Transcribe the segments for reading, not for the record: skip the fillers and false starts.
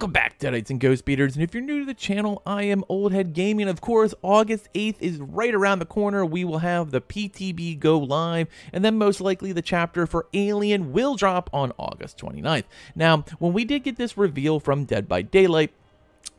Welcome back, Deadites and Ghost Beaters, and if you're new to the channel, I am Oldhead Gaming, and of course, August 8th is right around the corner. We will have the PTB go live, and then most likely the chapter for Alien will drop on August 29th. Now, when we did get this reveal from Dead by Daylight,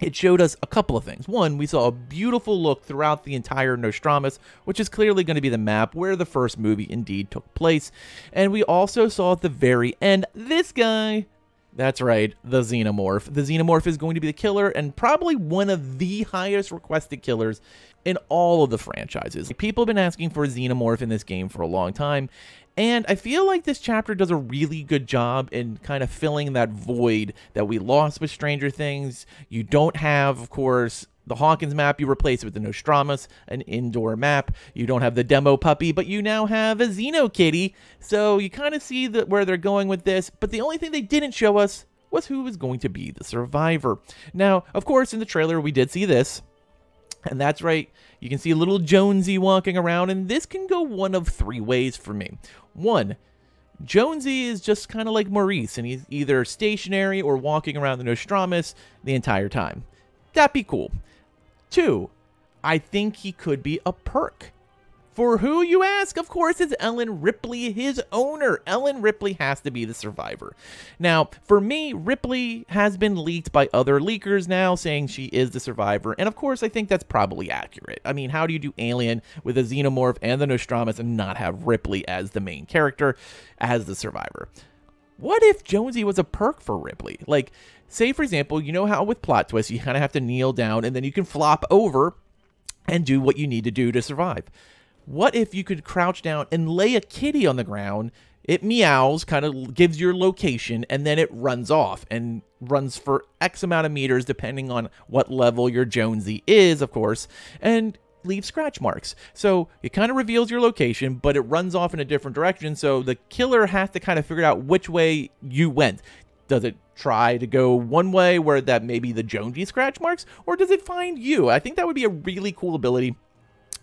it showed us a couple of things. One, we saw a beautiful look throughout the entire Nostromos, which is clearly going to be the map where the first movie indeed took place. And we also saw at the very end, this guy. That's right, the Xenomorph. The Xenomorph is going to be the killer and probably one of the highest requested killers in all of the franchises. People have been asking for a Xenomorph in this game for a long time, and I feel like this chapter does a really good job in kind of filling that void that we lost with Stranger Things. You don't have, of course, the Hawkins map. You replace it with the Nostromos, an indoor map. You don't have the demo puppy, but you now have a Xeno kitty. So you kind of see where they're going with this. But the only thing they didn't show us was who was going to be the survivor. Now, of course, in the trailer, we did see this. And that's right, you can see a little Jonesy walking around, and this can go one of three ways for me. One, Jonesy is just kind of like Maurice, and he's either stationary or walking around the Nostromos the entire time. That'd be cool. Two, I think he could be a perk. For who, you ask? Of course, it's Ellen Ripley, his owner. Ellen Ripley has to be the survivor. Now, for me, Ripley has been leaked by other leakers now, saying she is the survivor. And of course, I think that's probably accurate. I mean, how do you do Alien with a Xenomorph and the Nostromos and not have Ripley as the main character, as the survivor? What if Jonesy was a perk for Ripley? Like, say, for example, you know how with plot twists, you kind of have to kneel down and then you can flop over and do what you need to do to survive. What if you could crouch down and lay a kitty on the ground, it meows, kind of gives your location, and then it runs off and runs for X amount of meters, depending on what level your Jonesy is, of course, and leave scratch marks. So it kind of reveals your location, but it runs off in a different direction, so the killer has to kind of figure out which way you went. Does it try to go one way where that may be the Jonesy scratch marks, or does it find you? I think that would be a really cool ability.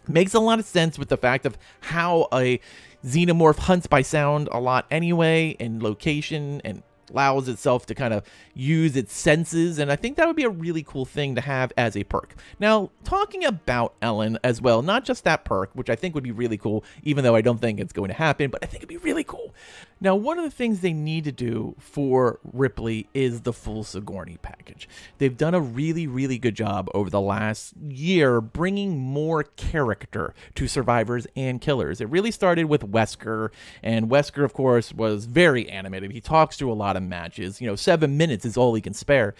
Makes a lot of sense with the fact of how a Xenomorph hunts by sound a lot anyway, and location, and allows itself to kind of use its senses, and I think that would be a really cool thing to have as a perk. Now, talking about Ellen as well, not just that perk, which I think would be really cool, even though I don't think it's going to happen, but I think it'd be really cool. Now, one of the things they need to do for Ripley is the full Sigourney package. They've done a really, really good job over the last year bringing more character to survivors and killers. It really started with Wesker, and Wesker, of course, was very animated. He talks through a lot of matches. You know, 7 minutes is all he can spare.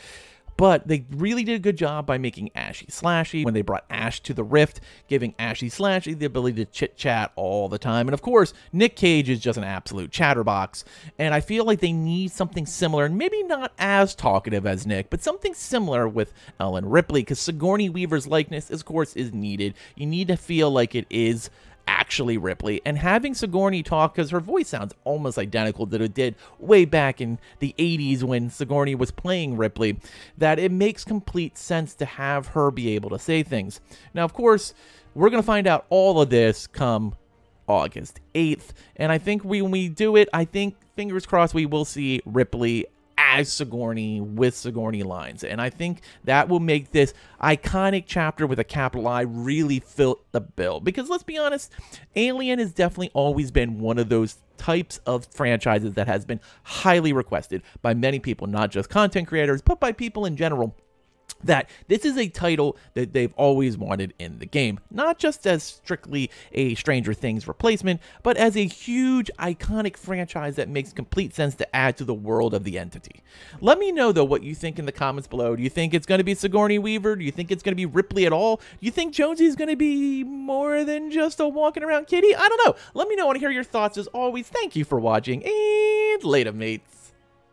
But they really did a good job by making Ashy Slashy when they brought Ash to the Rift, giving Ashy Slashy the ability to chit-chat all the time. And of course, Nick Cage is just an absolute chatterbox. And I feel like they need something similar, and maybe not as talkative as Nick, but something similar with Ellen Ripley, because Sigourney Weaver's likeness, of course, is needed. You need to feel like it is actually Ripley, and having Sigourney talk, because her voice sounds almost identical that it did way back in the 80s when Sigourney was playing Ripley, that it makes complete sense to have her be able to say things. Now, of course, we're going to find out all of this come August 8th, and I think when we do it, I think, fingers crossed, we will see Ripley as Sigourney with Sigourney lines, and I think that will make this iconic chapter with a capital I really fit the bill, because let's be honest, Alien has definitely always been one of those types of franchises that has been highly requested by many people, not just content creators, but by people in general, that this is a title that they've always wanted in the game, not just as strictly a Stranger Things replacement, but as a huge, iconic franchise that makes complete sense to add to the world of the entity. Let me know, though, what you think in the comments below. Do you think it's going to be Sigourney Weaver? Do you think it's going to be Ripley at all? Do you think Jonesy is going to be more than just a walking around kitty? I don't know. Let me know. I want to hear your thoughts. As always, thank you for watching, and later, mates.